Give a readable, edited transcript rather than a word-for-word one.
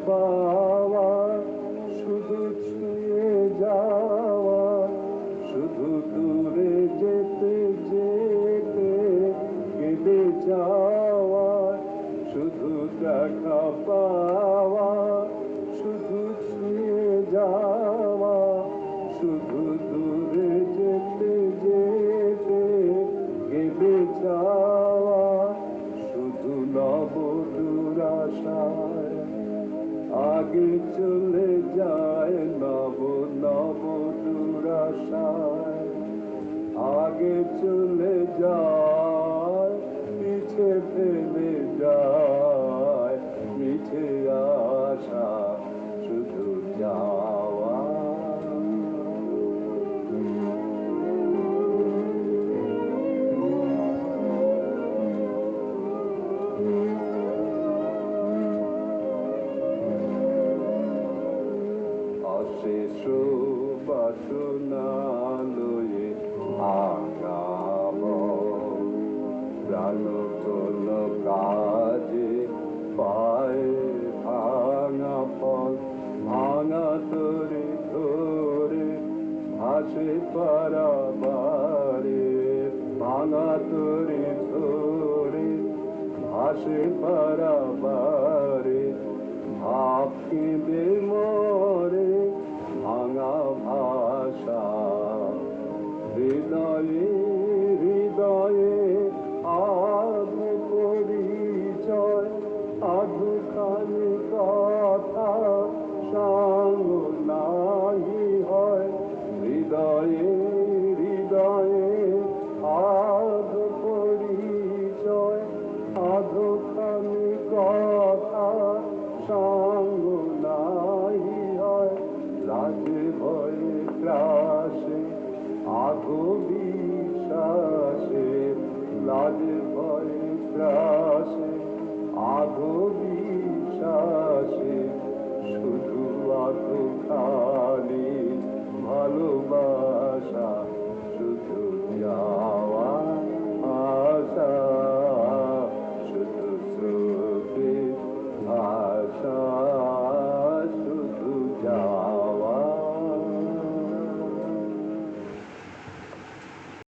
পাওয়া, শুধু ছুঁয়ে যাওয়া, শুধু দূরে যেতে যেতে কেঁদে যাওয়া, শুধু দেখা পাওয়া, শুধু ছুঁয়ে যাওয়া, শুধু দূরে যেতে যেতে কেঁদে যাওয়া, শুধু নব দুরাশায় আগে চলে যায়, নব নব দুরাশায় আগে চলে যায়, পিছে ফেলে যায় মিঠে আশা, শুধু যাওয়া। অশেষ বাসনা লয়ে আগাব, প্রাণ কোন কাজে পায় ভাঙা পথ, ভাঙা তরি ধরে ভাসে পারাবারে, ভাঙা তরি ধরে ভাসে পারাবারে, ভাব কেঁদে মরে ভাঙা ভাষা, হৃদয়ে হৃদয়ে আধো পরিচয়, আধো খানি কথা সঙ্গ নাহি হয়, হৃদয়ে হৃদয়ে আধো পরিচয়, আধো খানি কথা সঙ্গ নাহি হয়, লাজে ভয়ে ত্রাসে আধো বিশ্বাস